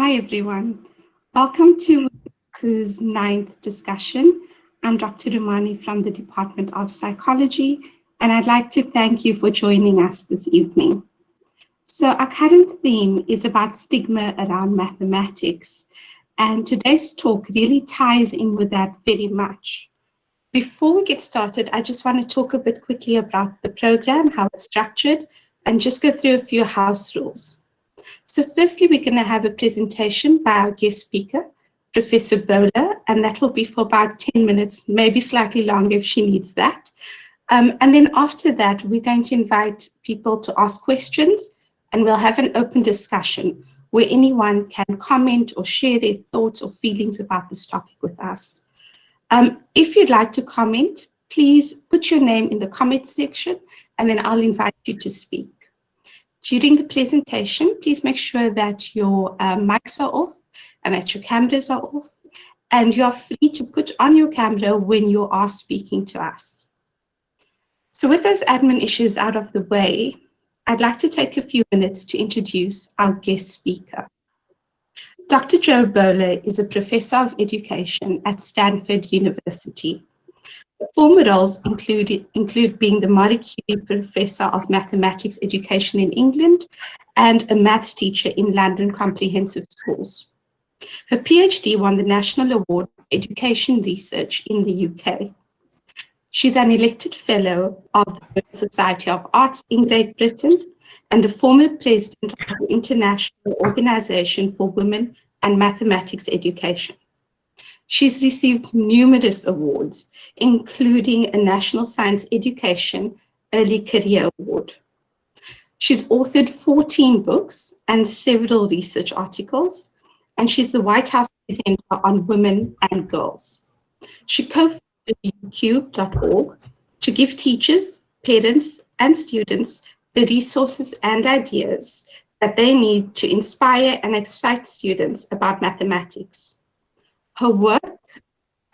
Hi, everyone. Welcome to WU's 9th discussion. I'm Dr. Rumani from the Department of Psychology, and I'd like to thank you for joining us this evening. So our current theme is about stigma around mathematics, and today's talk really ties in with that very much. Before we get started, I just want to talk a bit quickly about the program, how it's structured, and just go through a few house rules. So firstly, we're going to have a presentation by our guest speaker, Professor Boaler, and that will be for about 10 minutes, maybe slightly longer if she needs that. And then after that, we're going to invite people to ask questions, and we'll have an open discussion where anyone can comment or share their thoughts or feelings about this topic with us. If you'd like to comment, please put your name in the comment section, and then I'll invite you to speak. During the presentation, please make sure that your mics are off and that your cameras are off, and you are free to put on your camera when you are speaking to us. So with those admin issues out of the way, I'd like to take a few minutes to introduce our guest speaker. Dr. Joe Boaler is a professor of education at Stanford University. Former roles include being the Marie Curie Professor of Mathematics Education in England and a maths teacher in London Comprehensive Schools. Her PhD won the National Award for Education Research in the UK. She's an elected Fellow of the Royal Society of Arts in Great Britain and a former President of the International Organization for Women and Mathematics Education. She's received numerous awards, including a National Science Education Early Career Award. She's authored 14 books and several research articles, and she's the White House presenter on women and girls. She co-founded ucube.org to give teachers, parents, and students the resources and ideas that they need to inspire and excite students about mathematics. Her work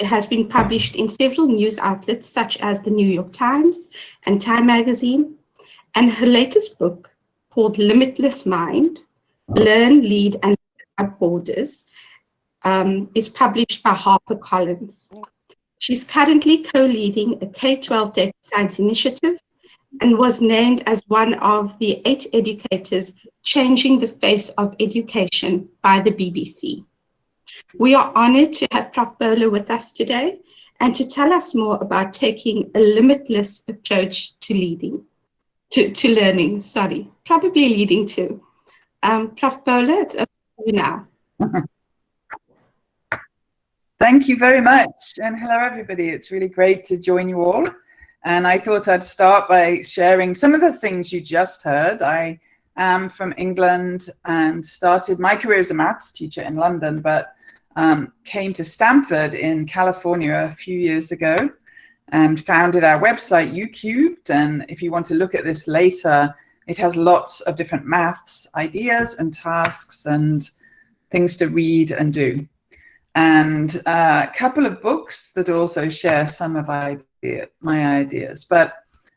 has been published in several news outlets such as the New York Times and Time Magazine, and her latest book, called Limitless Mind, Learn, Lead, and Without Borders, is published by HarperCollins. She's currently co-leading a K-12 data science initiative and was named as one of the 8 educators changing the face of education by the BBC. We are honored to have Prof. Boaler with us today and to tell us more about taking a limitless approach to learning, probably leading to. Prof. Boaler, it's over to you now. Thank you very much, and hello everybody. It's really great to join you all. And I thought I'd start by sharing some of the things you just heard. I am from England and started my career as a maths teacher in London, but came to Stanford in California a few years ago and founded our website, ucubed. And if you want to look at this later, it has lots of different maths ideas and tasks and things to read and do. And a couple of books that also share some of my ideas. But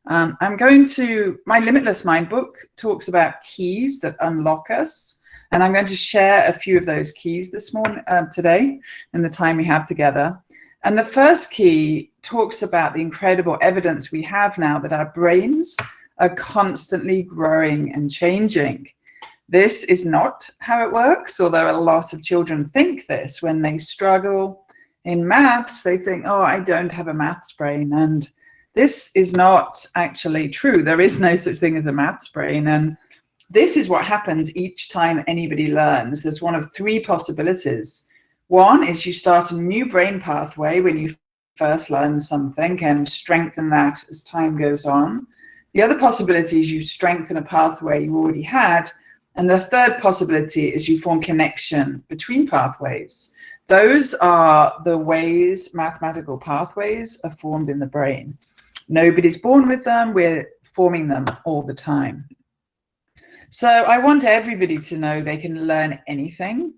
my Limitless Mind book talks about keys that unlock us. And I'm going to share a few of those keys this morning, today, in the time we have together. And the first key talks about the incredible evidence we have now that our brains are constantly growing and changing. This is not how it works, although a lot of children think this. When they struggle in maths, they think, oh, I don't have a maths brain. And this is not actually true. There is no such thing as a maths brain. And this is what happens each time anybody learns. There's one of 3 possibilities. One is you start a new brain pathway when you first learn something and strengthen that as time goes on. The other possibility is you strengthen a pathway you already had. And the third possibility is you form connection between pathways. Those are the ways mathematical pathways are formed in the brain. Nobody's born with them. We're forming them all the time. So I want everybody to know they can learn anything.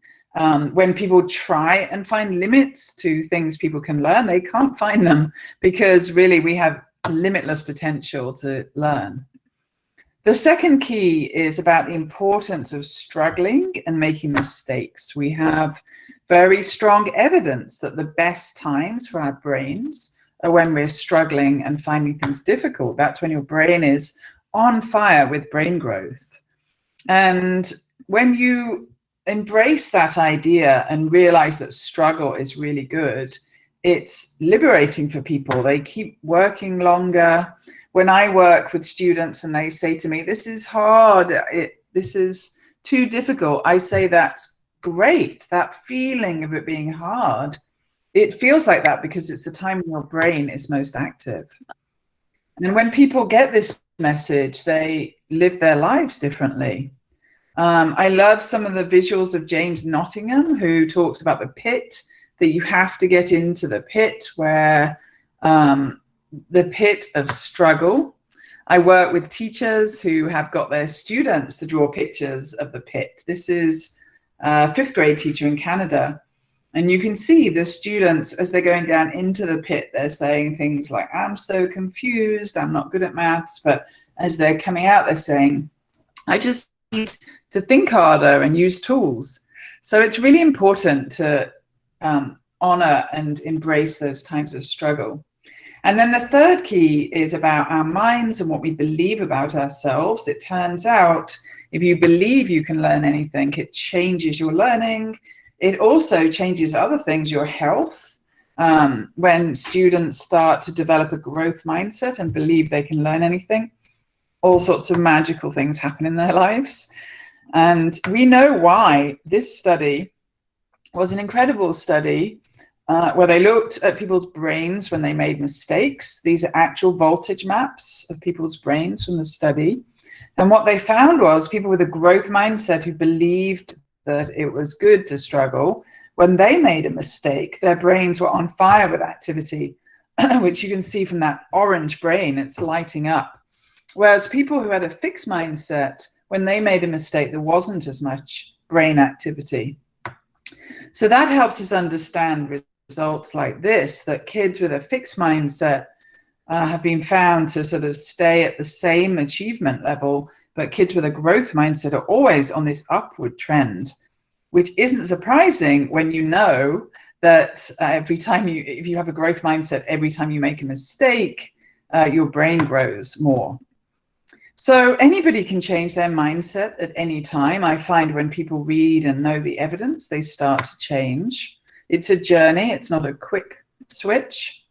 When people try and find limits to things people can learn, they can't find them because really we have limitless potential to learn. The second key is about the importance of struggling and making mistakes. We have very strong evidence that the best times for our brains are when we're struggling and finding things difficult. That's when your brain is on fire with brain growth. And when you embrace that idea and realize that struggle is really good, it's liberating for people. They keep working longer. When I work with students and they say to me, this is hard, this is too difficult, I say, that's great. That feeling of it being hard, it feels like that because it's the time when your brain is most active. And when people get this message, they live their lives differently. I love some of the visuals of James Nottingham, who talks about the pit, that you have to get into the pit, where the pit of struggle. I work with teachers who have got their students to draw pictures of the pit. This is a 5th grade teacher in Canada. And you can see the students, as they're going down into the pit, they're saying things like, I'm so confused, I'm not good at maths. But as they're coming out, they're saying, I just need to think harder and use tools. So it's really important to honor and embrace those times of struggle. And then the third key is about our minds and what we believe about ourselves. It turns out, if you believe you can learn anything, it changes your learning. It also changes other things, your health. When students start to develop a growth mindset and believe they can learn anything, all sorts of magical things happen in their lives. And we know why. This study was an incredible study where they looked at people's brains when they made mistakes. These are actual voltage maps of people's brains from the study. And what they found was people with a growth mindset who believed that it was good to struggle, when they made a mistake, their brains were on fire with activity, which you can see from that orange brain, it's lighting up. Whereas people who had a fixed mindset, when they made a mistake, there wasn't as much brain activity. So that helps us understand results like this, that kids with a fixed mindset have been found to sort of stay at the same achievement level, but kids with a growth mindset are always on this upward trend, which isn't surprising when you know that every time if you have a growth mindset, every time you make a mistake, your brain grows more. So anybody can change their mindset at any time. I find when people read and know the evidence, they start to change. It's a journey, it's not a quick switch.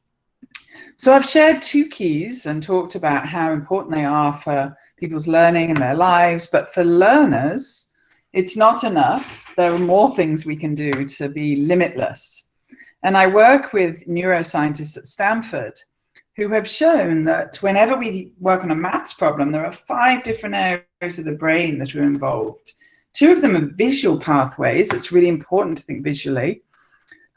So I've shared 2 keys and talked about how important they are for people's learning and their lives, but for learners, it's not enough. There are more things we can do to be limitless. And I work with neuroscientists at Stanford who have shown that whenever we work on a maths problem, there are 5 different areas of the brain that are involved. 2 of them are visual pathways. It's really important to think visually.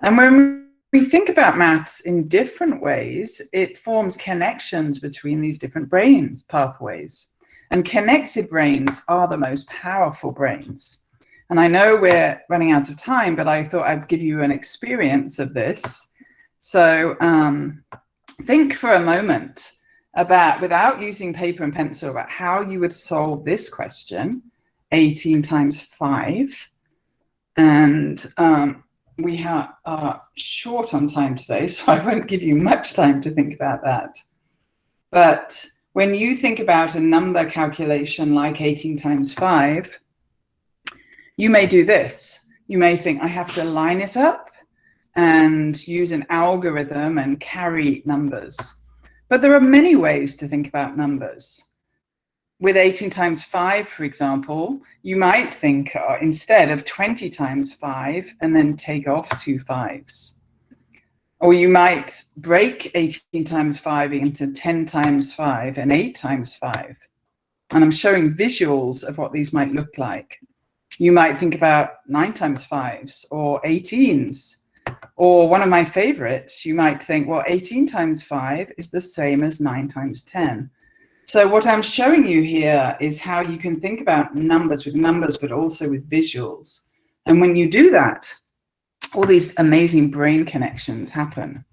And when we think about maths in different ways, it forms connections between these different brains pathways. And connected brains are the most powerful brains. And I know we're running out of time, but I thought I'd give you an experience of this. So think for a moment about, without using paper and pencil, about how you would solve this question, 18 times 5. And we are short on time today, so I won't give you much time to think about that. But when you think about a number calculation like 18 times 5, you may do this. You may think, I have to line it up and use an algorithm and carry numbers. But there are many ways to think about numbers. With 18 times 5, for example, you might think instead of 20 times 5 and then take off 2 5s. Or you might break 18 times 5 into 10 times 5 and 8 times 5. And I'm showing visuals of what these might look like. You might think about 9 times 5s or 18s. Or one of my favorites, you might think, well, 18 times 5 is the same as 9 times 10. So what I'm showing you here is how you can think about numbers with numbers, but also with visuals. And when you do that, all these amazing brain connections happen.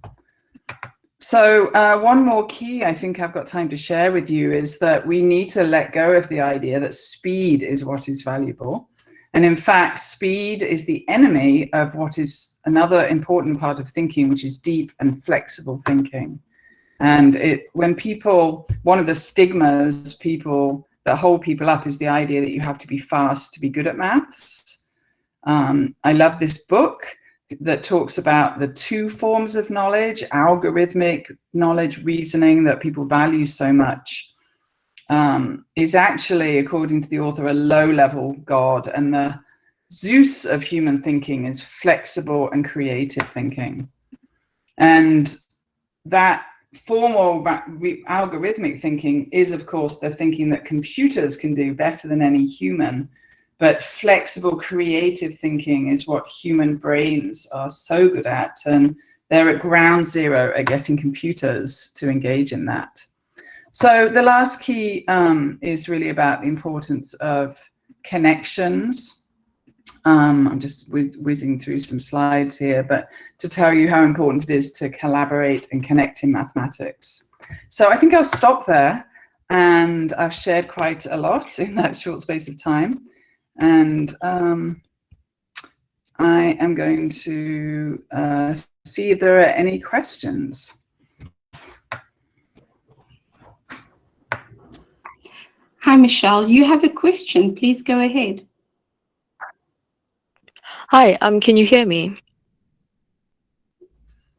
So one more key I think I've got time to share with you is that we need to let go of the idea that speed is what is valuable. And in fact, speed is the enemy of what is another important part of thinking, which is deep and flexible thinking. And when people, one of the stigmas that hold people up is the idea that you have to be fast to be good at maths. I love this book that talks about the two forms of knowledge, algorithmic knowledge, reasoning, that people value so much, is actually, according to the author, a low-level god, and the Zeus of human thinking is flexible and creative thinking. And that formal algorithmic thinking is, of course, the thinking that computers can do better than any human. But flexible, creative thinking is what human brains are so good at, and they're at ground zero at getting computers to engage in that. So the last key is really about the importance of connections. I'm just whizzing through some slides here, but to tell you how important it is to collaborate and connect in mathematics. So I think I'll stop there, and I've shared quite a lot in that short space of time. And I am going to see if there are any questions. Hi, Michelle. You have a question. Please go ahead. Hi, can you hear me?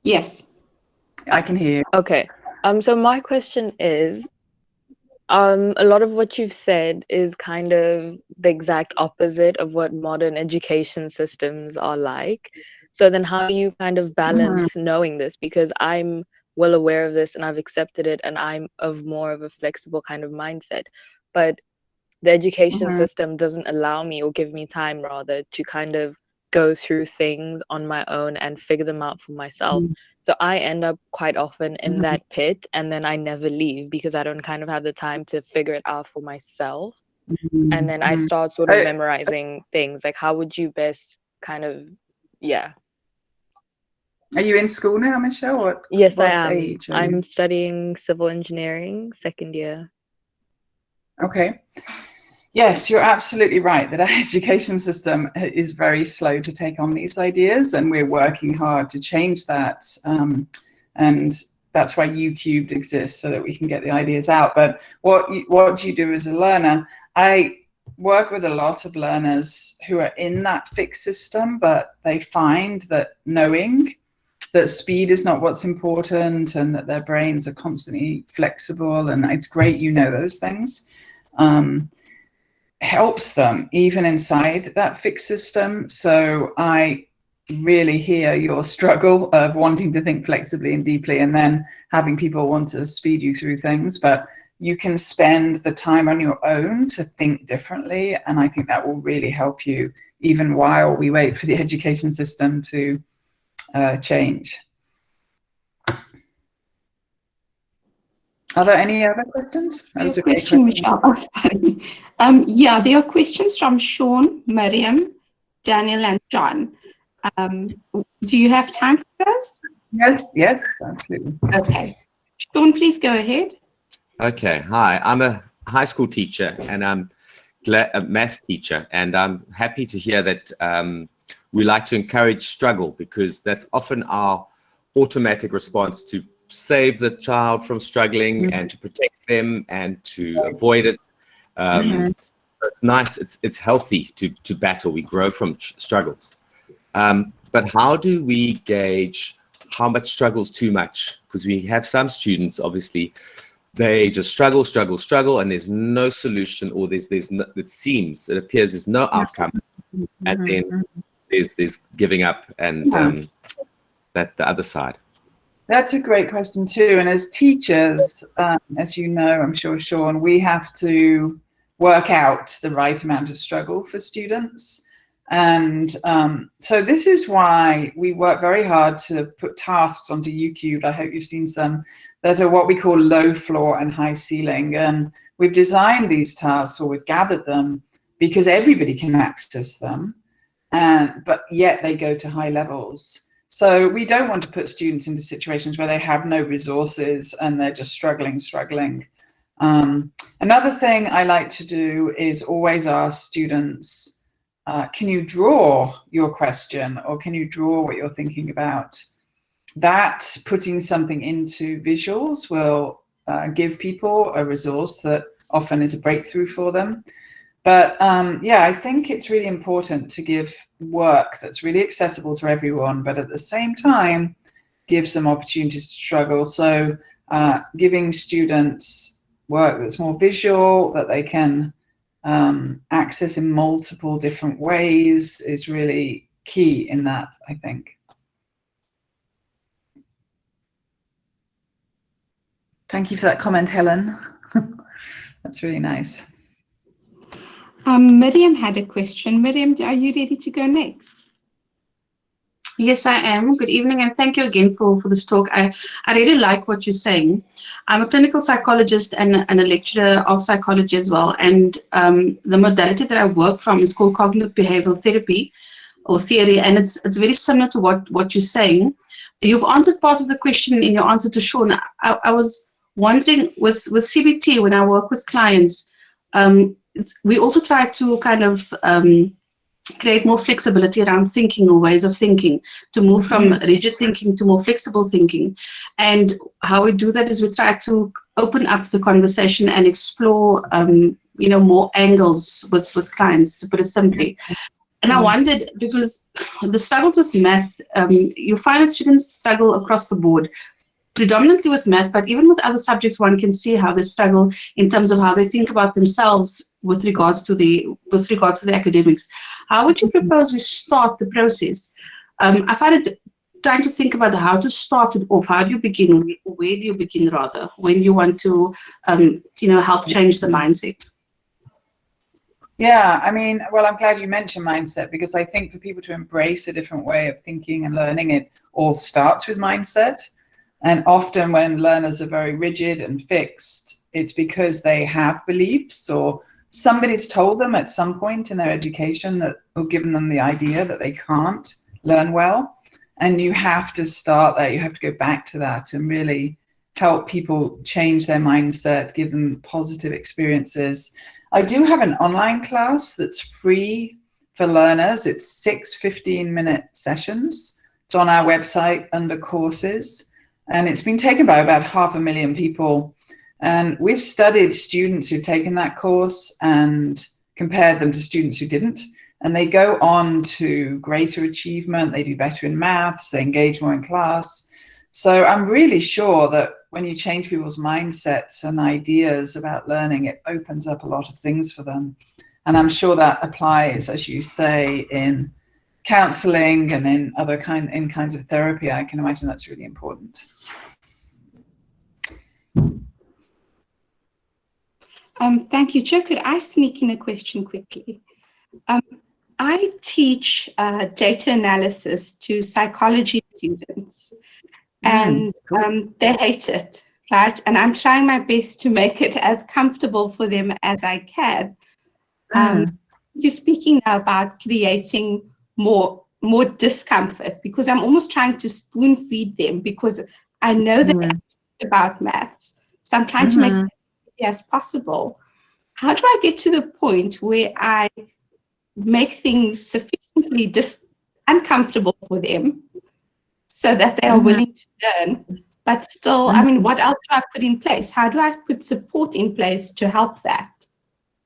Yes. I can hear you. Okay. So my question is, a lot of what you've said is kind of the exact opposite of what modern education systems are like. So then how do you kind of balance knowing this? Because I'm well aware of this and I've accepted it, and I'm of more of a flexible kind of mindset. But the education system doesn't allow me, or give me time rather, to kind of go through things on my own and figure them out for myself. So I end up quite often in that pit, and then I never leave because I don't kind of have the time to figure it out for myself. And then I start sort of memorizing things. Like, how would you best kind of, yeah. Are you in school now, Michelle? Yes, what I am. Age I'm studying civil engineering, second year. Okay. Yes, you're absolutely right that our education system is very slow to take on these ideas, and we're working hard to change that. And that's why UCubed exists, so that we can get the ideas out. But what do you do as a learner? I work with a lot of learners who are in that fixed system, but they find that knowing that speed is not what's important, and that their brains are constantly flexible, and it's great you know those things, helps them even inside that fixed system. So I really hear your struggle of wanting to think flexibly and deeply, and then having people want to speed you through things. But you can spend the time on your own to think differently, and I think that will really help you even while we wait for the education system to change. Are there any other questions? That was a great question, Michelle. Oh, sorry. Yeah, there are questions from Sean, Miriam, Daniel, and John. Do you have time for those? Yes, absolutely. Okay. Sean, please go ahead. Okay, hi. I'm a high school teacher, and I'm a maths teacher, and I'm happy to hear that we like to encourage struggle, because that's often our automatic response to save the child from struggling and to protect them and to avoid it. So it's nice, it's healthy to battle. We grow from struggles. But how do we gauge how much struggle's too much? Because we have some students, obviously, they just struggle, and there's no solution, or there's no, it appears there's no outcome, and then there's giving up, and that the other side. That's a great question too. And as teachers, as you know, I'm sure, Sean, we have to work out the right amount of struggle for students. And so this is why we work very hard to put tasks onto UCubed. I hope you've seen some that are what we call low floor and high ceiling. And we've designed these tasks, or we've gathered them, because everybody can access them, but yet they go to high levels. So we don't want to put students into situations where they have no resources and they're just struggling. Another thing I like to do is always ask students, can you draw your question, or can you draw what you're thinking about? That putting something into visuals will give people a resource that often is a breakthrough for them. But yeah, I think it's really important to give work that's really accessible to everyone, but at the same time gives them opportunities to struggle. So giving students work that's more visual, that they can access in multiple different ways, is really key in that, I think. Thank you for that comment, Helen. That's really nice. Miriam had a question. Miriam, are you ready to go next? Yes, I am. Good evening, and thank you again for this talk. I really like what you're saying. I'm a clinical psychologist and a lecturer of psychology as well, and the modality that I work from is called cognitive behavioral therapy or theory, and it's very similar to what you're saying. You've answered part of the question in your answer to Sean. I was wondering with CBT, when I work with clients, we also try to kind of create more flexibility around thinking or ways of thinking, to move from rigid thinking to more flexible thinking. And how we do that is we try to open up the conversation and explore, more angles with clients, to put it simply. And I wondered, because the struggles with math, you find that students struggle across the board, predominantly with math, but even with other subjects, one can see how they struggle in terms of how they think about themselves with regards to the academics. How would you propose we start the process? I find it trying to think about how to start it off. How do you begin? Where do you begin, rather, when you want to, help change the mindset? Yeah, I mean, well, I'm glad you mentioned mindset, because I think for people to embrace a different way of thinking and learning, it all starts with mindset. And often when learners are very rigid and fixed, it's because they have beliefs, or somebody's told them at some point in their education that, or given them the idea that they can't learn well. And you have to start there. You have to go back to that and really help people change their mindset, give them positive experiences. I do have an online class that's free for learners. It's 6 15-minute sessions. It's on our website under courses. And it's been taken by about 500,000 people. And we've studied students who've taken that course and compared them to students who didn't. And they go on to greater achievement. They do better in maths. They engage more in class. So I'm really sure that when you change people's mindsets and ideas about learning, it opens up a lot of things for them. And I'm sure that applies, as you say, in counseling and in other kinds of therapy. I can imagine that's really important. Thank you, Joe. Could I sneak in a question quickly? I teach data analysis to psychology students, and they hate it, right? And I'm trying my best to make it as comfortable for them as I can. You're speaking now about creating more discomfort, because I'm almost trying to spoon feed them, because I know that about maths. So I'm trying to make it as possible. How do I get to the point where I make things sufficiently uncomfortable for them so that they are willing to learn, but still, I mean, what else do I put in place? How do I put support in place to help that?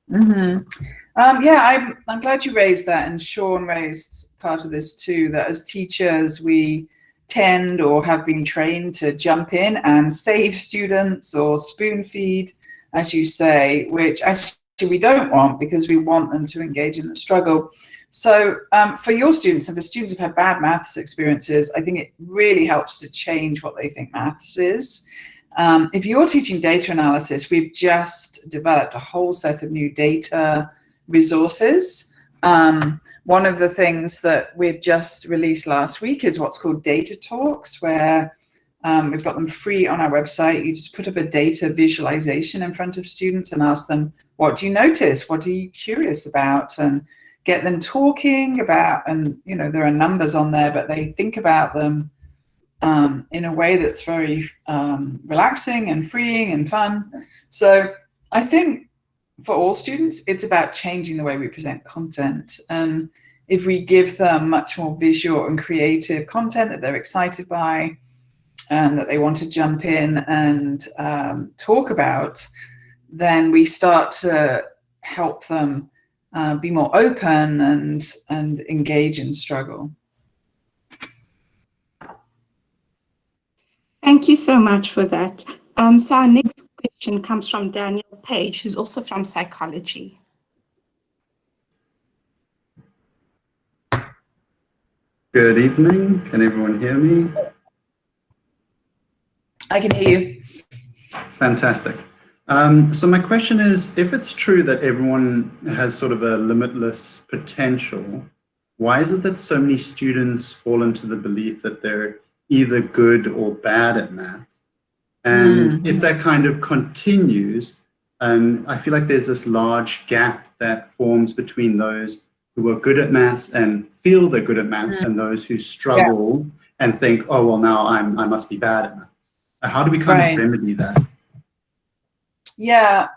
Yeah, I'm glad you raised that, and Sean raised part of this too, that as teachers we tend or have been trained to jump in and save students or spoon feed, as you say, which actually we don't want, because we want them to engage in the struggle. So for your students and for students who've had bad maths experiences, I think it really helps to change what they think maths is. If you're teaching data analysis, we've just developed a whole set of new data resources. One of the things that we've just released last week is what's called data talks, where we've got them free on our website. You just put up a data visualization in front of students and ask them, what do you notice? What are you curious about? And get them talking about, and you know, there are numbers on there, but they think about them in a way that's very relaxing and freeing and fun. So I think for all students, it's about changing the way we present content. And if we give them much more visual and creative content that they're excited by, and that they want to jump in and talk about, then we start to help them be more open and engage in struggle. Thank you so much for that. So our next question comes from Daniel Page, who's also from psychology. Good evening. Can everyone hear me? I can hear you. Fantastic. So my question is, if it's true that everyone has sort of a limitless potential, why is it that so many students fall into the belief that they're either good or bad at maths? And if that kind of continues, I feel like there's this large gap that forms between those who are good at maths and feel they're good at maths and those who struggle and think, oh, well, now I must be bad at maths. How do we kind of remedy that? Yeah,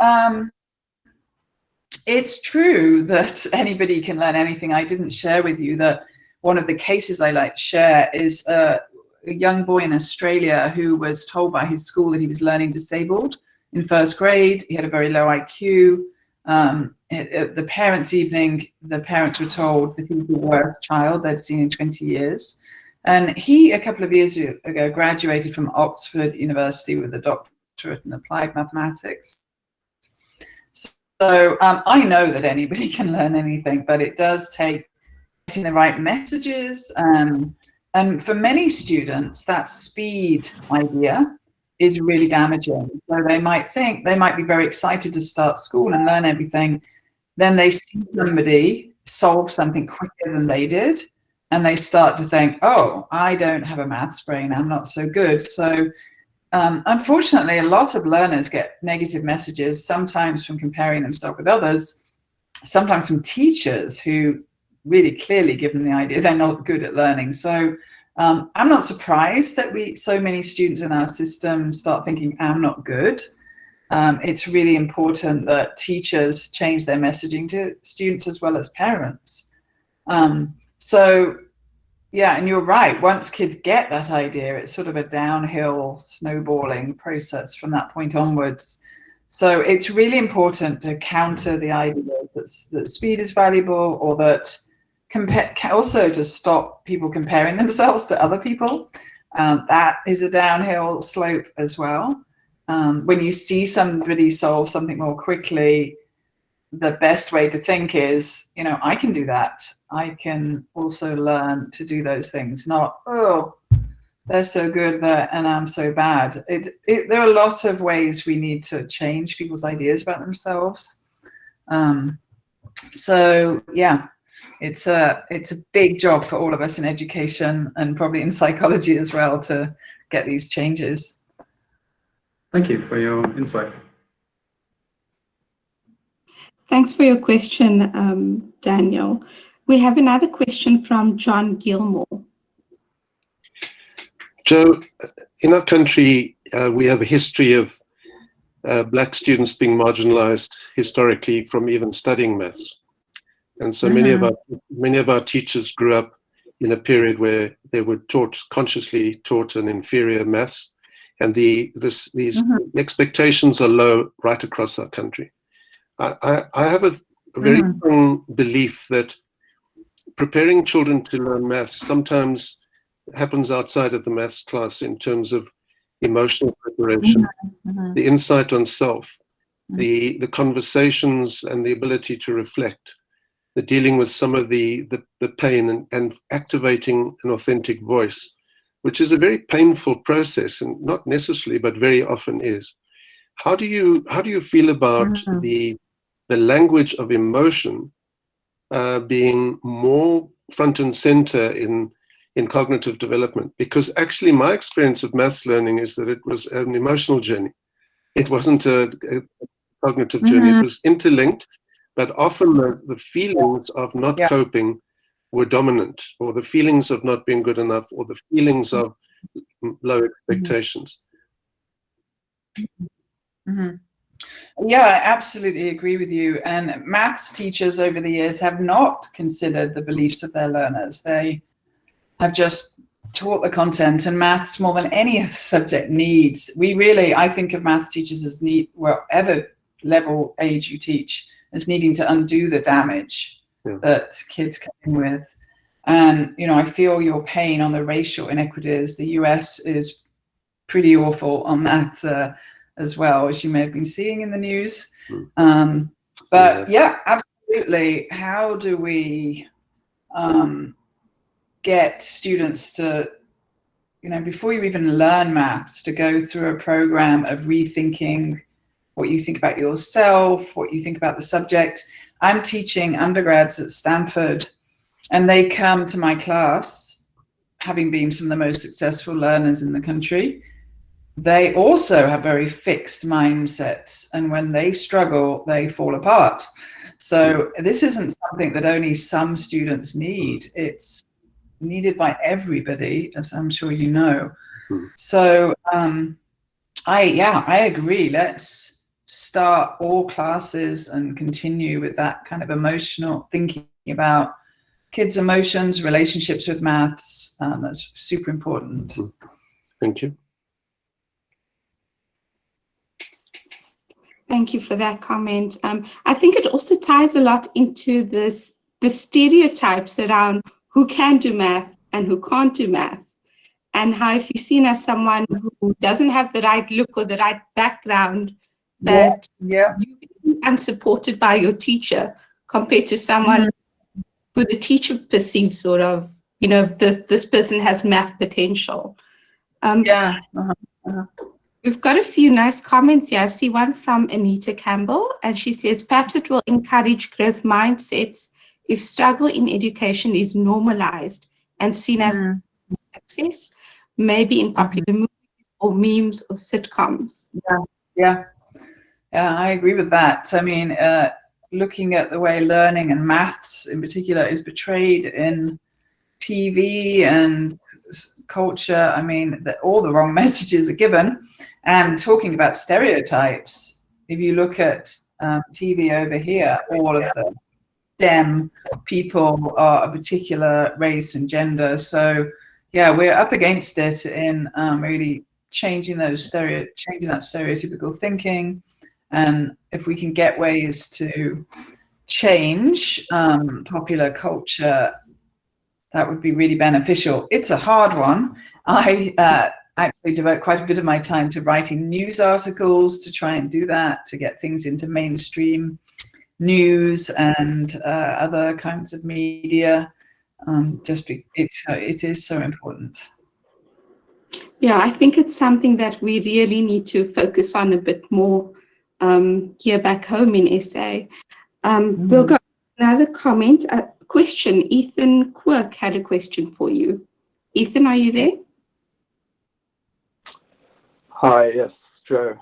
it's true that anybody can learn anything. I didn't share with you that one of the cases I like to share is a young boy in Australia who was told by his school that he was learning disabled in first grade. He had a very low IQ. At the parents' evening, the parents were told that he was the worst child they'd seen in 20 years. And he, a couple of years ago, graduated from Oxford University with a doctorate in applied mathematics. So I know that anybody can learn anything, but it does take getting the right messages. And for many students, that speed idea is really damaging. So they might think, they might be very excited to start school and learn everything. Then they see somebody solve something quicker than they did. And they start to think, oh, I don't have a maths brain, I'm not so good. So unfortunately, a lot of learners get negative messages, sometimes from comparing themselves with others, sometimes from teachers who really clearly give them the idea they're not good at learning. So I'm not surprised that so many students in our system start thinking, I'm not good. It's really important that teachers change their messaging to students as well as parents. So yeah, and you're right, once kids get that idea, it's sort of a downhill snowballing process from that point onwards. So it's really important to counter the ideas that speed is valuable, or that also to stop people comparing themselves to other people. That is a downhill slope as well. When you see somebody solve something more quickly, the best way to think is, you know, I can do that. I can also learn to do those things, not, oh, they're so good and I'm so bad. There are a lot of ways we need to change people's ideas about themselves. So yeah, it's a big job for all of us in education and probably in psychology as well to get these changes. Thank you for your insight. Thanks for your question, Daniel. We have another question from John Gilmour. Joe, in our country, we have a history of Black students being marginalized historically from even studying maths. And so many of our teachers grew up in a period where they were consciously taught an inferior maths, and these expectations are low right across our country. I have a very strong belief that preparing children to learn maths sometimes happens outside of the maths class in terms of emotional preparation, the insight on self, the conversations and the ability to reflect, the dealing with some of the pain and activating an authentic voice, which is a very painful process, and not necessarily, but very often is. How do you feel about the language of emotion being more front and center in cognitive development? Because actually my experience of maths learning is that it was an emotional journey. It wasn't a cognitive journey. It was interlinked, but often the feelings of not coping were dominant, or the feelings of not being good enough, or the feelings of low expectations. Yeah, I absolutely agree with you. And maths teachers over the years have not considered the beliefs of their learners. They have just taught the content, and maths, more than any other subject, needs. I think of maths teachers as whatever level age you teach, as needing to undo the damage that kids come in with. And, I feel your pain on the racial inequities. The US is pretty awful on that as well, as you may have been seeing in the news. But yeah, absolutely. How do we get students to, before you even learn maths, to go through a program of rethinking what you think about yourself, what you think about the subject? I'm teaching undergrads at Stanford, and they come to my class having been some of the most successful learners in the country. They also have very fixed mindsets, and when they struggle, they fall apart. So this isn't something that only some students need. It's needed by everybody, as I'm sure you know. So I agree. Let's start all classes and continue with that kind of emotional thinking about kids' emotions, relationships with maths. That's super important. Thank you. Thank you for that comment. I think it also ties a lot into the stereotypes around who can do math and who can't do math, and how if you're seen as someone who doesn't have the right look or the right background, that you're unsupported by your teacher compared to someone who the teacher perceives sort of, this person has math potential. We've got a few nice comments here. I see one from Anita Campbell, and she says, perhaps it will encourage growth mindsets if struggle in education is normalized and seen as success, maybe in popular movies or memes or sitcoms. Yeah, I agree with that. I mean, looking at the way learning and maths in particular is portrayed in TV and culture, I mean, all the wrong messages are given. And talking about stereotypes, if you look at TV over here, all of the STEM people are a particular race and gender. So yeah, we're up against it in really changing that stereotypical thinking. And if we can get ways to change popular culture, that would be really beneficial. It's a hard one. I actually devote quite a bit of my time to writing news articles to try and do that, to get things into mainstream news and other kinds of media. It is so important. Yeah, I think it's something that we really need to focus on a bit more here back home in SA. We'll go another comment, a question. Ethan Quirk had a question for you. Ethan, are you there? Hi, yes, Joe.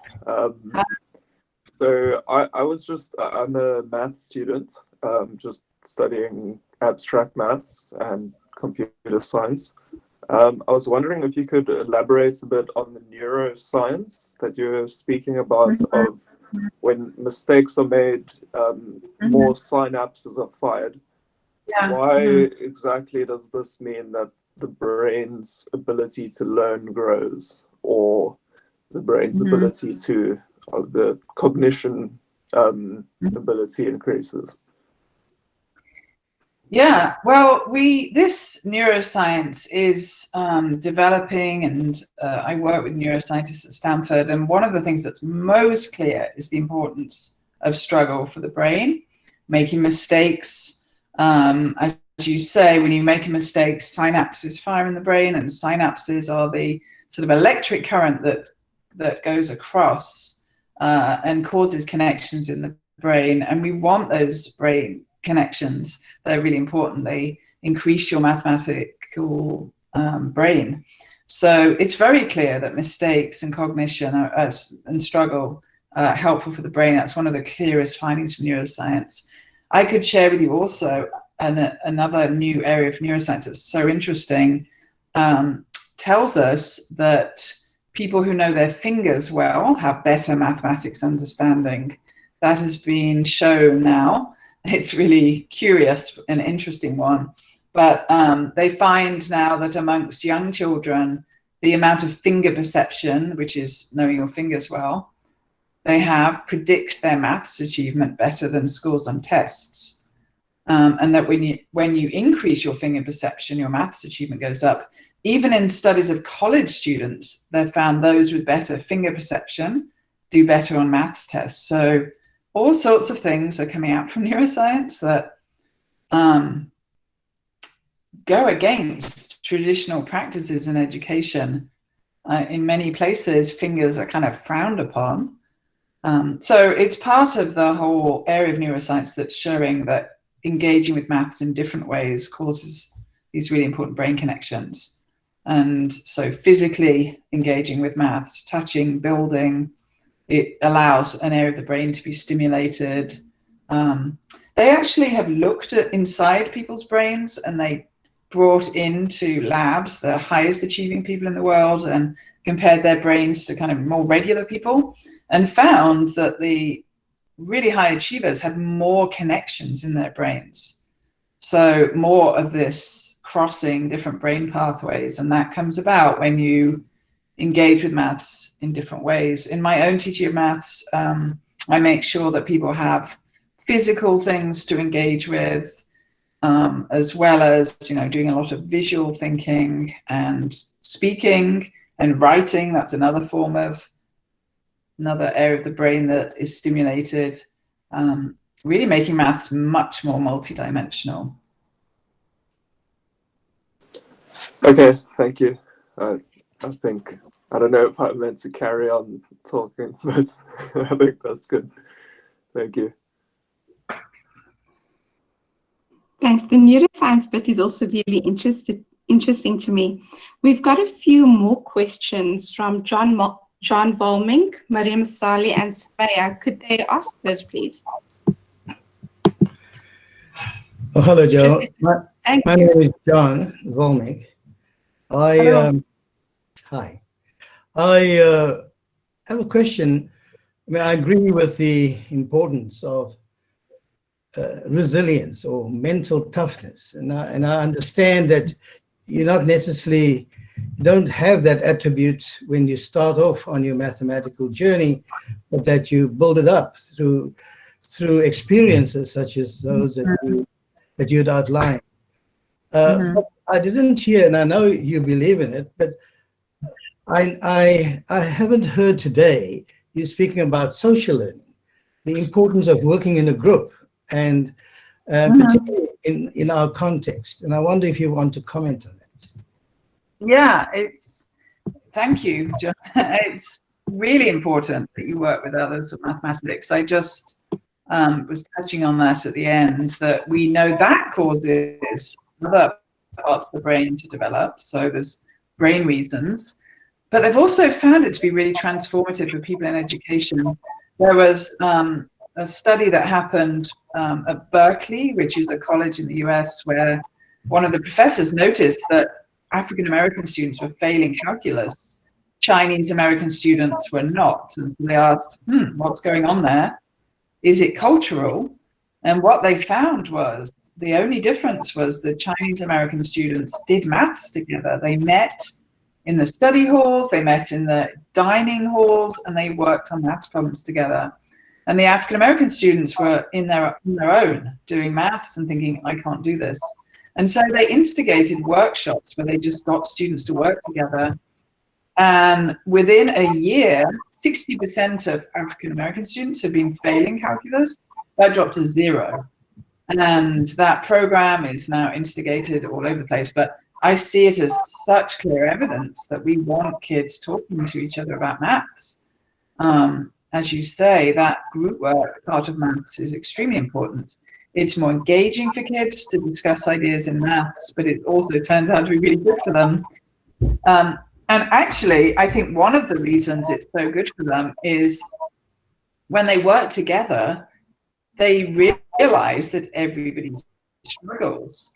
So I'm a math student, just studying abstract maths and computer science. I was wondering if you could elaborate a bit on the neuroscience that you're speaking about, of when mistakes are made, more synapses are fired. Why exactly does this mean that the brain's ability to learn grows, or the brain's ability to, the cognition ability increases? Yeah, well, this neuroscience is developing, and I work with neuroscientists at Stanford, and one of the things that's most clear is the importance of struggle for the brain, making mistakes. As you say, when you make a mistake, synapses fire in the brain, and synapses are the sort of electric current that goes across and causes connections in the brain, and we want those brain connections. They're really important. They increase your mathematical brain. So it's very clear that mistakes and cognition and struggle are helpful for the brain. That's one of the clearest findings from neuroscience. I could share with you also another new area of neuroscience that's so interesting. Tells us that people who know their fingers well have better mathematics understanding. That has been shown now. It's really curious and interesting one. But they find now that amongst young children, the amount of finger perception, which is knowing your fingers well, they have predicts their maths achievement better than scores on tests. And that when you increase your finger perception, your maths achievement goes up. Even in studies of college students, they've found those with better finger perception do better on maths tests. So all sorts of things are coming out from neuroscience that go against traditional practices in education. In many places, fingers are kind of frowned upon. So it's part of the whole area of neuroscience that's showing that engaging with maths in different ways causes these really important brain connections. And so physically engaging with maths, touching, building, it allows an area of the brain to be stimulated. They actually have looked at inside people's brains, and they brought into labs the highest achieving people in the world and compared their brains to kind of more regular people, and found that the really high achievers had more connections in their brains. So more of this crossing different brain pathways, and that comes about when you engage with maths in different ways. In my own teaching of maths, I make sure that people have physical things to engage with, as well as, doing a lot of visual thinking and speaking and writing. That's another area of the brain that is stimulated, really making maths much more multidimensional. Okay, thank you. I don't know if I'm meant to carry on talking, but I think that's good. Thank you. Thanks. The neuroscience bit is also really interesting to me. We've got a few more questions from John Volmink, Mariam Sali, and Soraya. Could they ask those, please? Oh, hello, Joe. My name is John Volmink. Hi. I have a question. I agree with the importance of resilience or mental toughness, and I understand that you don't have that attribute when you start off on your mathematical journey, but that you build it up through experiences such as those that you'd outlined. But I didn't hear, and I know you believe in it, but I haven't heard today you speaking about social learning, the importance of working in a group, and particularly in our context. And I wonder if you want to comment on that. Yeah, thank you, John. It's really important that you work with others at mathematics. I just was touching on that at the end, that we know that causes other parts of the brain to develop. So there's brain reasons, but they've also found it to be really transformative for people in education. There was a study that happened at Berkeley, which is a college in the US, where one of the professors noticed that African American students were failing calculus. Chinese American students were not. And so they asked, what's going on there? Is it cultural? And what they found was the only difference was the Chinese American students did maths together. They met in the study halls, they met in the dining halls, and they worked on maths problems together. And the African American students were in their own doing maths and thinking, I can't do this. And so they instigated workshops where they just got students to work together. And within a year, 60% of African American students have been failing calculus. That dropped to 0. And that program is now instigated all over the place. But I see it as such clear evidence that we want kids talking to each other about maths. As you say, that group work part of maths is extremely important. It's more engaging for kids to discuss ideas in maths, but it also turns out to be really good for them. And actually, I think one of the reasons it's so good for them is when they work together, they realize that everybody struggles.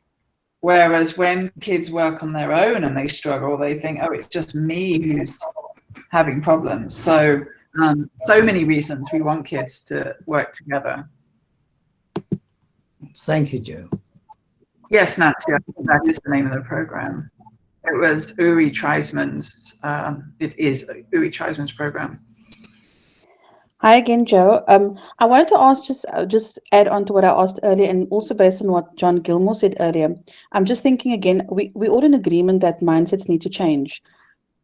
Whereas when kids work on their own and they struggle, they think, oh, it's just me who's having problems. So, so many reasons we want kids to work together. Thank you, Joe. Yes, Nancy, I think that is the name of the program. It was Uri Treisman's, it is Uri Treisman's program. Hi again, Joe. I wanted to ask, just add on to what I asked earlier, and also based on what John Gilmour said earlier. I'm just thinking again, we're all in agreement that mindsets need to change.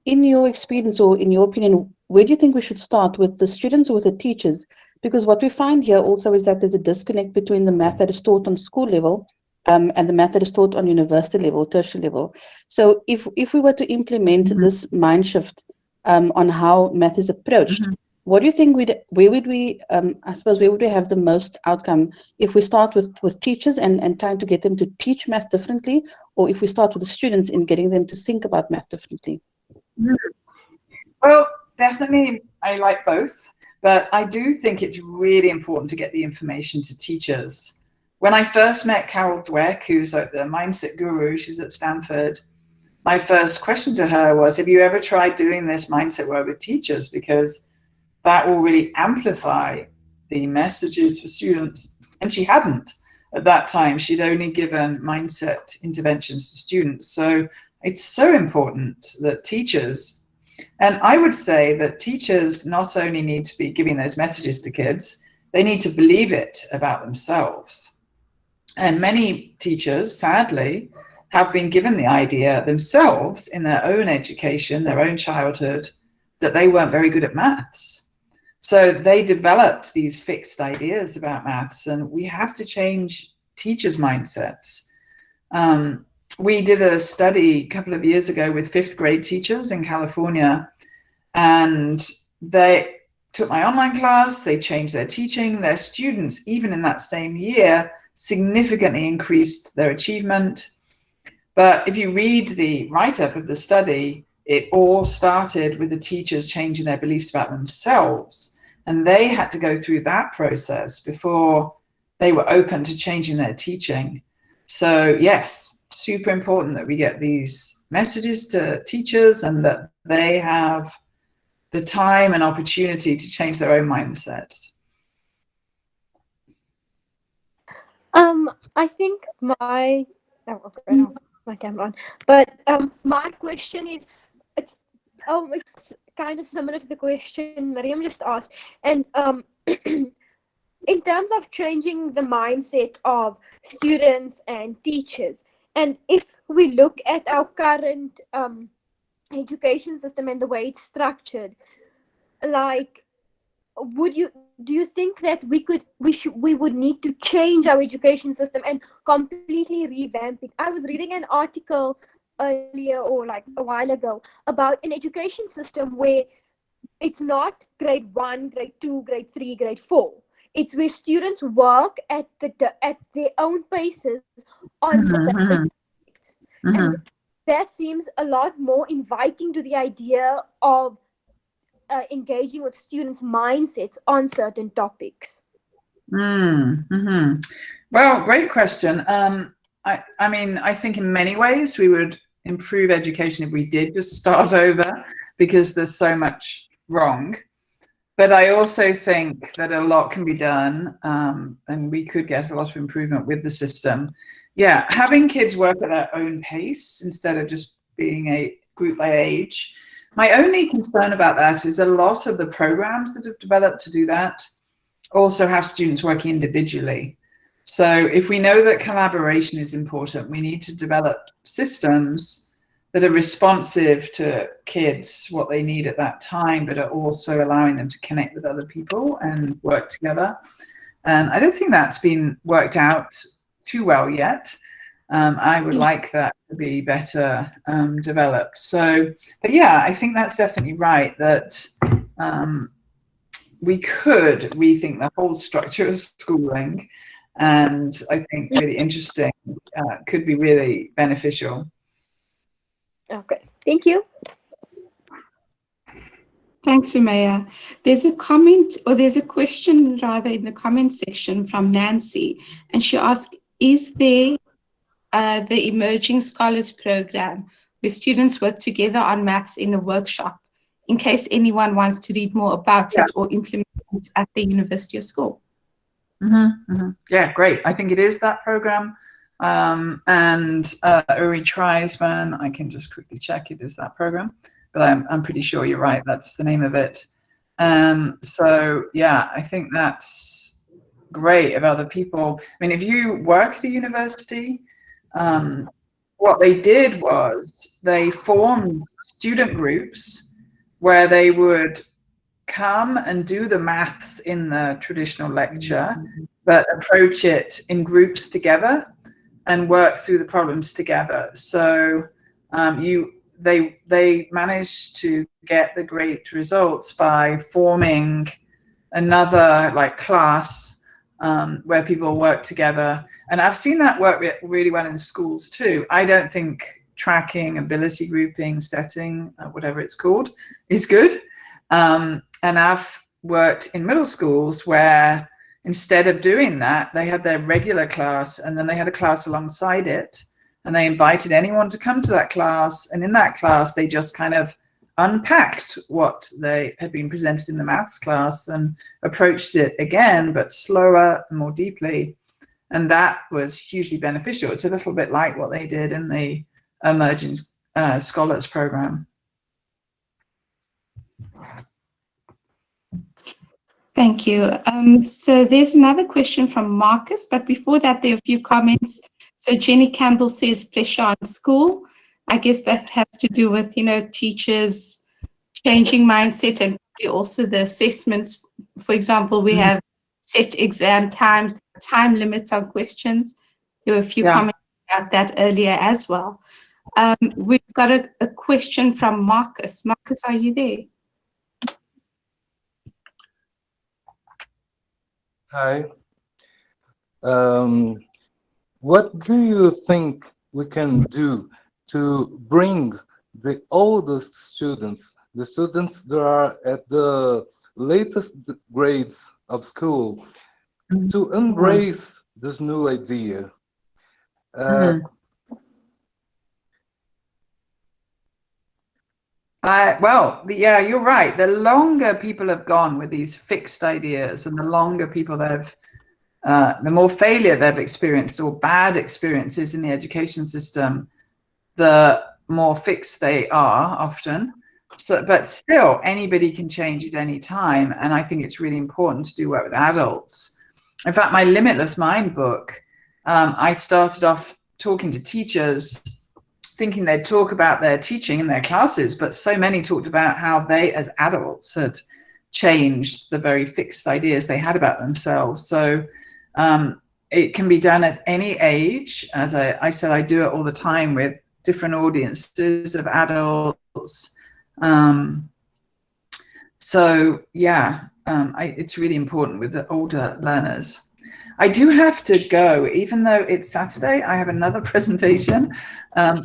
In your experience, or in your opinion, where do you think we should start, with the students or with the teachers? Because what we find here also is that there's a disconnect between the math that is taught on school level and the math that is taught on university level, tertiary level. So if we were to implement this mind shift on how math is approached, what do you think where would we have the most outcome, if we start with teachers and trying to get them to teach math differently, or if we start with the students in getting them to think about math differently? Well, definitely I like both, but I do think it's really important to get the information to teachers. When I first met Carol Dweck, who's like the mindset guru, she's at Stanford, my first question to her was, have you ever tried doing this mindset work with teachers? Because that will really amplify the messages for students. And she hadn't at that time. She'd only given mindset interventions to students. So it's so important that teachers, and I would say that teachers not only need to be giving those messages to kids, they need to believe it about themselves. And many teachers, sadly, have been given the idea themselves in their own education, their own childhood, that they weren't very good at maths. So they developed these fixed ideas about maths, and we have to change teachers' mindsets. We did a study a couple of years ago with 5th grade teachers in California, and they took my online class, they changed their teaching, their students, even in that same year, significantly increased their achievement. But if you read the write-up of the study, it all started with the teachers changing their beliefs about themselves. And they had to go through that process before they were open to changing their teaching. So yes, super important that we get these messages to teachers and that they have the time and opportunity to change their own mindsets. I think my camera on, but my question is, it's kind of similar to the question Miriam just asked, and in terms of changing the mindset of students and teachers, and if we look at our current education system and the way it's structured, like, do you think that we would need to change our education system and completely revamp it? I was reading an article earlier, or like a while ago, about an education system where it's not grade 1, grade 2, grade 3, grade 4. It's where students work at their own paces on the subjects. And that seems a lot more inviting to the idea of engaging with students' mindsets on certain topics. Well, great question. I mean, I think in many ways we would improve education if we did just start over, because there's so much wrong. But I also think that a lot can be done, and we could get a lot of improvement with the system. Yeah, having kids work at their own pace instead of just being a group by age. My only concern about that is a lot of the programs that have developed to do that also have students working individually. So if we know that collaboration is important, we need to develop systems that are responsive to kids, what they need at that time, but are also allowing them to connect with other people and work together. And I don't think that's been worked out too well yet. I would like that to be better developed. So, but yeah, I think that's definitely right, that we could rethink the whole structure of schooling, and I think really interesting, could be really beneficial. Okay, thank you. Thanks, Sumaya. There's a comment, or there's a question rather in the comment section from Nancy, and she asked, is there the Emerging Scholars Program where students work together on maths in a workshop, in case anyone wants to read more about it or implement it at the university or school? Yeah, great. I think it is that program. And Uri Treisman, I can just quickly check it is that program, but I'm pretty sure you're right. That's the name of it. So yeah, I think that's great if other people, I mean, if you work at a university, what they did was they formed student groups where they would come and do the maths in the traditional lecture, but approach it in groups together and work through the problems together. So they managed to get the great results by forming another like class where people work together. And I've seen that work really well in schools too. I don't think tracking, ability grouping, setting, whatever it's called, is good. And I've worked in middle schools where instead of doing that, they had their regular class and then they had a class alongside it, and they invited anyone to come to that class. And in that class, they just kind of unpacked what they had been presented in the maths class and approached it again, but slower and more deeply. And that was hugely beneficial. It's a little bit like what they did in the Emerging Scholars Program. Thank you. So there's another question from Marcus, but before that, there are a few comments. So Jenny Campbell says pressure on school. I guess that has to do with, teachers changing mindset and also the assessments. For example, we have set exam times, time limits on questions. There were a few comments about that earlier as well. We've got a question from Marcus. Marcus, are you there? Hi. What do you think we can do to bring the oldest students, the students that are at the latest grades of school, to embrace this new idea? Yeah, you're right. The longer people have gone with these fixed ideas and the longer people have, the more failure they've experienced or bad experiences in the education system, the more fixed they are often. So, but still, anybody can change at any time. And I think it's really important to do work with adults. In fact, my Limitless Mind book, I started off talking to teachers thinking they'd talk about their teaching in their classes, but so many talked about how they as adults had changed the very fixed ideas they had about themselves. So it can be done at any age. As I said, I do it all the time with different audiences of adults. It's really important with the older learners. I do have to go, even though it's Saturday. I have another presentation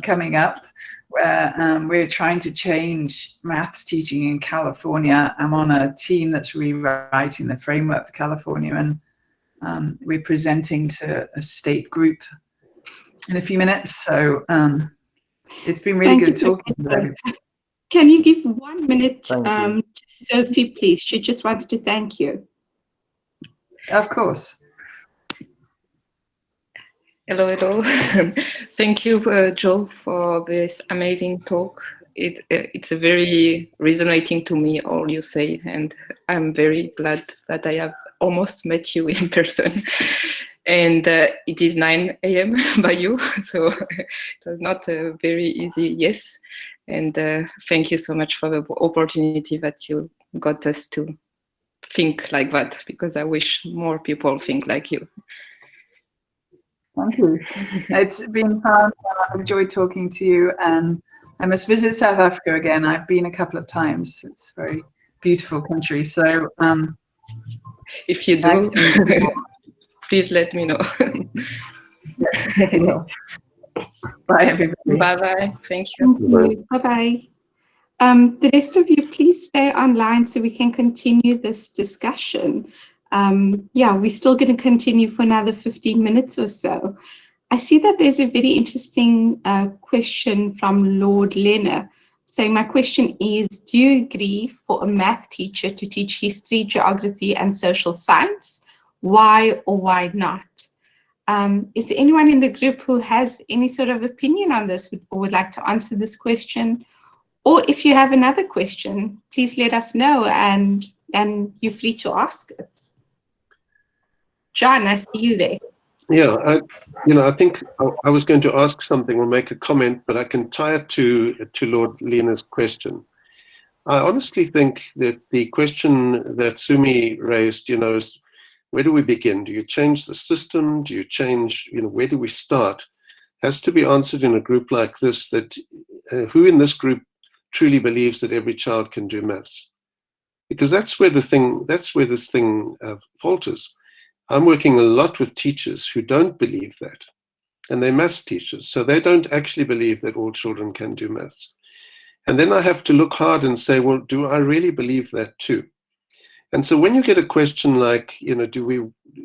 coming up where we're trying to change maths teaching in California. I'm on a team that's rewriting the framework for California, and we're presenting to a state group in a few minutes. So it's been really good talking to everybody. Can you give 1 minute to Sophie, please? She just wants to thank you. Of course. Hello. Thank you, Joe, for this amazing talk. It's very resonating to me, all you say, and I'm very glad that I have almost met you in person. And it is 9 a.m. by you, so it was not a very easy yes. And thank you so much for the opportunity that you got us to think like that, because I wish more people think like you. Thank you. It's been fun. I've enjoyed talking to you, and I must visit South Africa again. I've been a couple of times. It's a very beautiful country. So if you do, please let me know. Bye, everybody. Bye-bye. Thank you. Bye-bye. The rest of you, please stay online so we can continue this discussion. Yeah, we're still going to continue for another 15 minutes or so. I see that there's a very interesting question from Lordlina. So my question is, do you agree for a math teacher to teach history, geography, and social science? Why or why not? Is there anyone in the group who has any sort of opinion on this or would like to answer this question? Or if you have another question, please let us know and you're free to ask it. John, I see you there. Yeah, I think I was going to ask something or make a comment, but I can tie it to Lordlina's question. I honestly think that the question that Sumi raised, is where do we begin? Do you change the system? Do you change, where do we start? Has to be answered in a group like this, that who in this group truly believes that every child can do maths? Because that's where this thing falters. I'm working a lot with teachers who don't believe that, and they're maths teachers, so they don't actually believe that all children can do maths. And then I have to look hard and say, well, do I really believe that too? And so when you get a question like,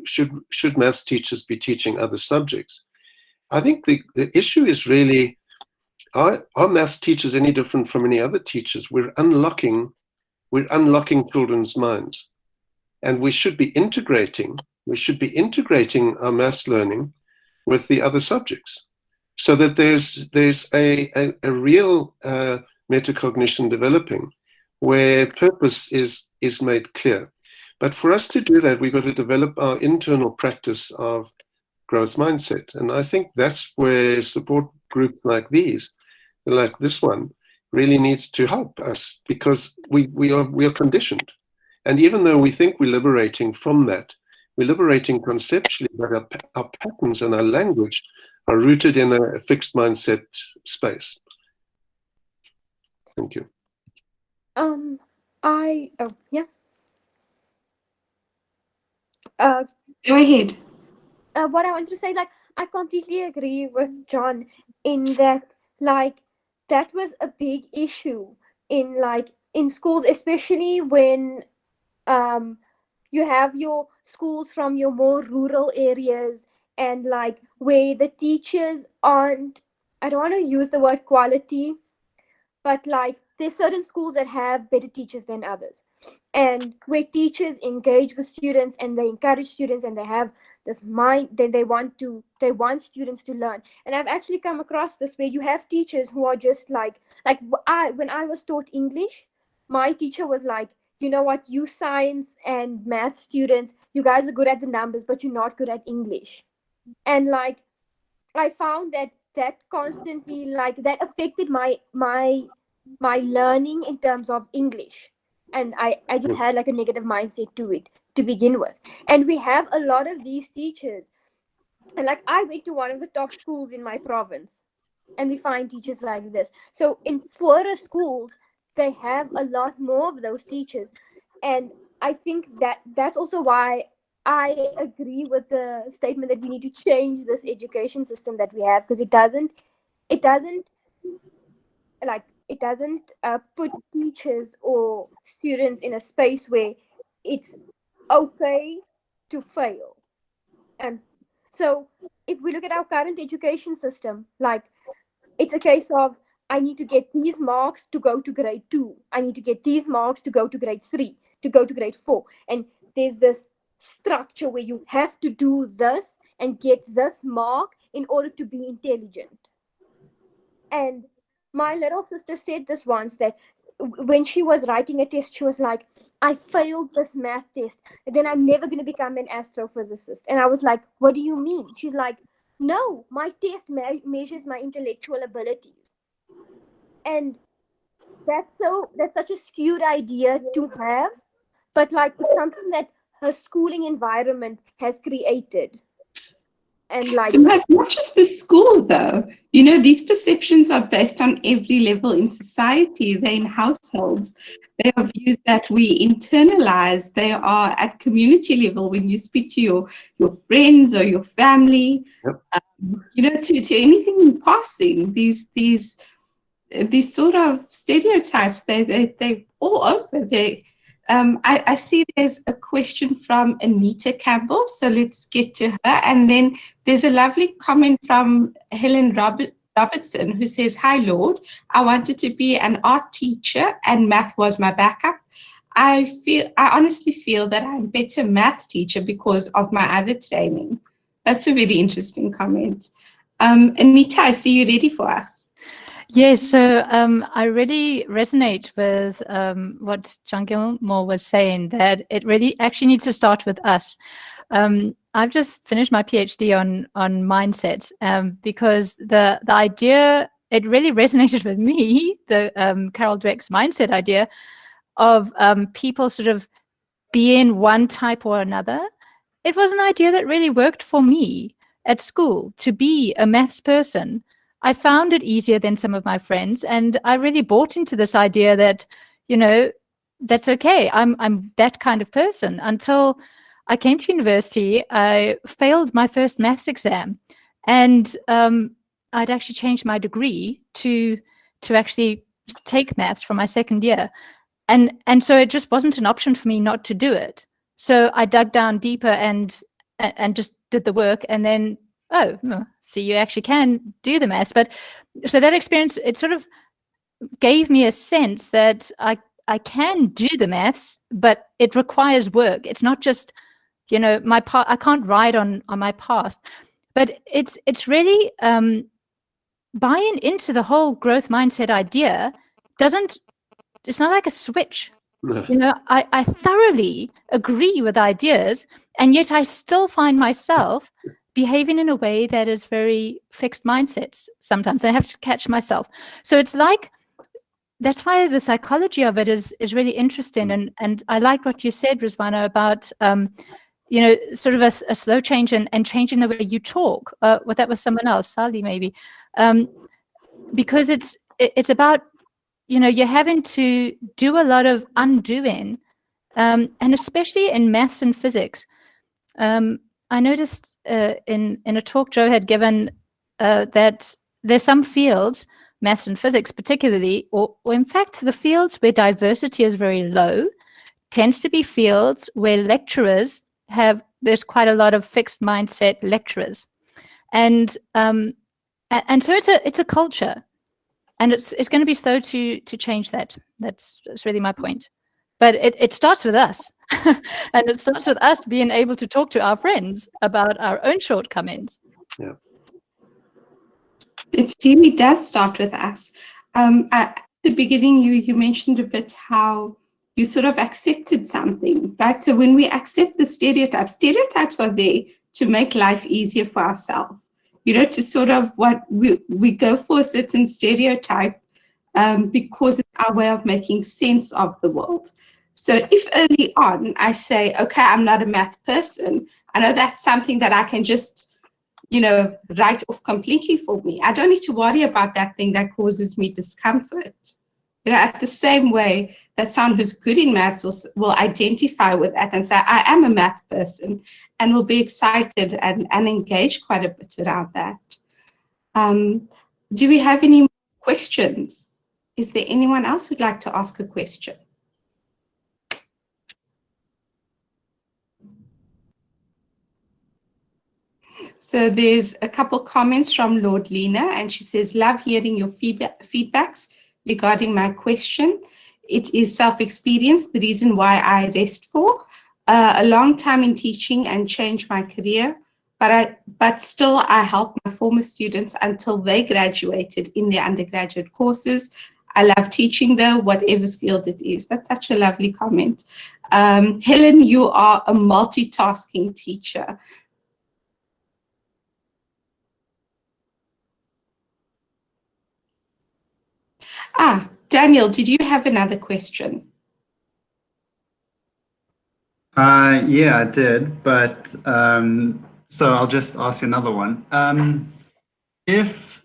should maths teachers be teaching other subjects? I think the issue is really, are maths teachers any different from any other teachers? We're unlocking children's minds, and we should be integrating our maths learning with the other subjects, so that there's a real metacognition developing, where purpose is made clear. But for us to do that, we've got to develop our internal practice of growth mindset, and I think that's where support groups like these, like this one, really need to help us, because we are conditioned. And even though we think we're liberating from that, we're liberating conceptually, but our patterns and our language are rooted in a fixed mindset space. Thank you. Go ahead. What I want to say, I completely agree with John in that, that was a big issue in schools, especially when you have your schools from your more rural areas, and where the teachers aren't, I don't want to use the word quality, but there's certain schools that have better teachers than others, and where teachers engage with students and they encourage students and they have this mind that they want students to learn. And I've actually come across this where you have teachers who are just when I was taught English, my teacher was like, you know what, you science and math students, you guys are good at the numbers, but you're not good at English. And I found that constantly, that affected my learning in terms of English. And I just had a negative mindset to it to begin with. And we have a lot of these teachers. And I went to one of the top schools in my province, and we find teachers like this. So in poorer schools, they have a lot more of those teachers. And I think that's also why I agree with the statement that we need to change this education system that we have, because it doesn't put teachers or students in a space where it's okay to fail. And so if we look at our current education system, it's a case of, I need to get these marks to go to grade 2. I need to get these marks to go to grade 3, to go to grade 4. And there's this structure where you have to do this and get this mark in order to be intelligent. And my little sister said this once, that when she was writing a test, she was like, I failed this math test, and then I'm never going to become an astrophysicist. And I was like, what do you mean? She's like, no, my test measures my intellectual abilities. And that's such a skewed idea to have, but it's something that her schooling environment has created. And so it's not just the school though. These perceptions are based on every level in society. They're in households. They are views that we internalize. They are at community level when you speak to your friends or your family. Yep. To anything in passing. These these sort of stereotypes, they're all over. I see there's a question from Anita Campbell, so let's get to her. And then there's a lovely comment from Helen Robertson, who says, "Hi, Lord. I wanted to be an art teacher and math was my backup. I honestly feel that I'm a better math teacher because of my other training." That's a really interesting comment. Anita, I see you ready for us. Yes, so I really resonate with what John Gilmour was saying, that it really actually needs to start with us. I've just finished my PhD on mindset because the idea, it really resonated with me, the Carol Dweck's mindset idea of people sort of being one type or another. It was an idea that really worked for me at school, to be a maths person. I found it easier than some of my friends, and I really bought into this idea that, you know, that's okay. I'm that kind of person, until I came to university. I failed my first maths exam, and I'd actually changed my degree to actually take maths from my second year, and so it just wasn't an option for me not to do it. So I dug down deeper and just did the work, and then, oh, see, you actually can do the maths. But so that experience, it sort of gave me a sense that I can do the maths, but it requires work. It's not just, you know, I can't ride on my past, but it's really buying into the whole growth mindset idea. It's not like a switch. You know, I thoroughly agree with ideas, and yet I still find myself behaving in a way that is very fixed mindsets. Sometimes I have to catch myself. So it's like, that's why the psychology of it is really interesting. And I like what you said, Rizwana, about you know, sort of a slow change and changing the way you talk. Well, that was someone else, Sally maybe, because it's about, you know, you're having to do a lot of undoing, and especially in maths and physics. I noticed in a talk Joe had given that there's some fields, maths and physics particularly, or in fact the fields where diversity is very low, tends to be fields where lecturers there's quite a lot of fixed mindset lecturers, and so it's a culture. And it's going to be slow to change that. That's really my point. But it starts with us. And it starts with us being able to talk to our friends about our own shortcomings. Yeah. It really does start with us. At the beginning, you mentioned a bit how you sort of accepted something, right? So when we accept the stereotypes are there to make life easier for ourselves. You know, to sort of what we go for a certain stereotype because it's our way of making sense of the world. So if early on I say, okay, I'm not a math person, I know that's something that I can just, you know, write off completely for me. I don't need to worry about that thing that causes me discomfort. You know, at the same way that someone who's good in maths will identify with that and say, I am a math person, and will be excited and engage quite a bit around that. Do we have any questions? Is there anyone else who'd like to ask a question? So there's a couple comments from Lordlina, and she says, love hearing your feedbacks regarding my question. It is self-experience, the reason why I rest for a long time in teaching and changed my career, but still I help my former students until they graduated in their undergraduate courses. I love teaching though, whatever field it is. That's such a lovely comment. Helen, you are a multitasking teacher. Daniel, did you have another question? Yeah, I did, but so I'll just ask you another one. If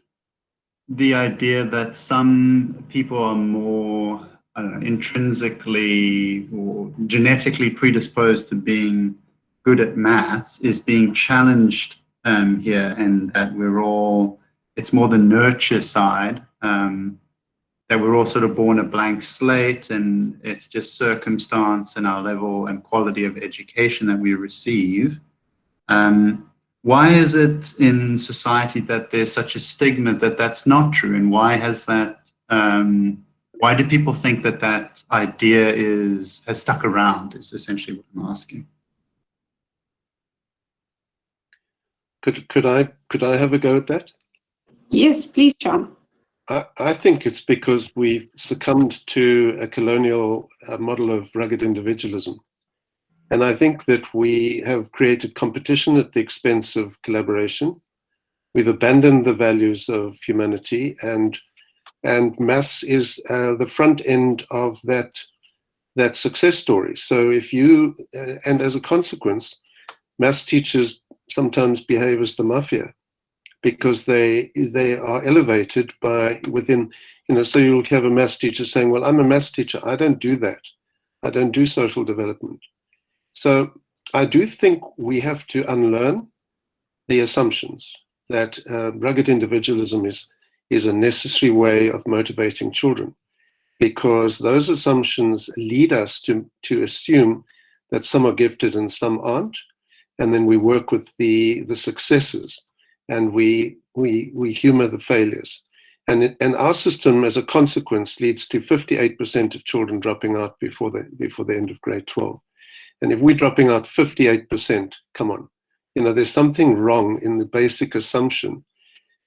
the idea that some people are more, I don't know, intrinsically or genetically predisposed to being good at maths is being challenged here, and that it's more the nurture side, that we're all sort of born a blank slate, and it's just circumstance and our level and quality of education that we receive. Why is it in society that there's such a stigma that that's not true, and why has that? Why do people think that that idea has stuck around? Is essentially what I'm asking. Could I have a go at that? Yes, please, John. I think it's because we've succumbed to a colonial model of rugged individualism. And I think that we have created competition at the expense of collaboration. We've abandoned the values of humanity, and maths is the front end of that success story. So if you, and as a consequence, maths teachers sometimes behave as the mafia, because they are elevated by within, so you'll have a maths teacher saying, well, I'm a maths teacher, I don't do that. I don't do social development. So I do think we have to unlearn the assumptions that rugged individualism is a necessary way of motivating children, because those assumptions lead us to assume that some are gifted and some aren't, and then we work with the successes, and we humor the failures. And our system, as a consequence, leads to 58% of children dropping out before the end of grade 12. And if we're dropping out 58%, come on, there's something wrong in the basic assumption.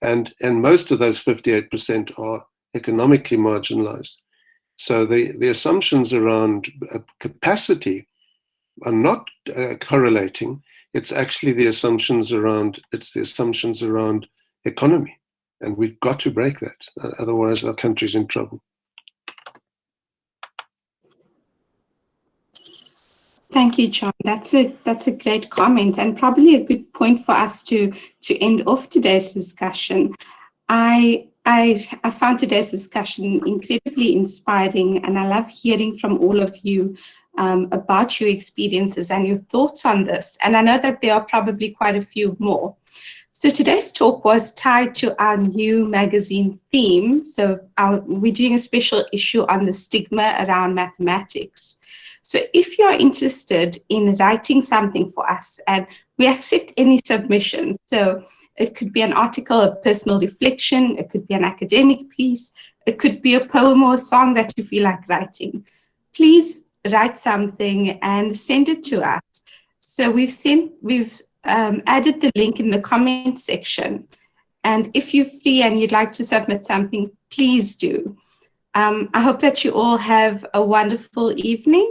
And most of those 58% are economically marginalized. So the assumptions around capacity are not correlating. It's actually the assumptions around economy. And we've got to break that. Otherwise, our country's in trouble. Thank you, John. That's a great comment, and probably a good point for us to end off today's discussion. I found today's discussion incredibly inspiring, and I love hearing from all of you about your experiences and your thoughts on this. And I know that there are probably quite a few more. So today's talk was tied to our new magazine theme. So we're doing a special issue on the stigma around mathematics. So if you're interested in writing something for us, and we accept any submissions, so it could be an article, a personal reflection, it could be an academic piece, it could be a poem or a song that you feel like writing. Please write something and send it to us. So we've added the link in the comment section. And if you're free and you'd like to submit something, please do. I hope that you all have a wonderful evening,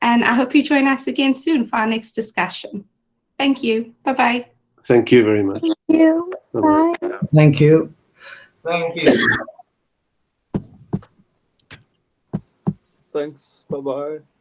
and I hope you join us again soon for our next discussion. Thank you. Bye-bye. Thank you very much. Thank you. Bye. Thank you. Thank you. Thanks. Bye-bye.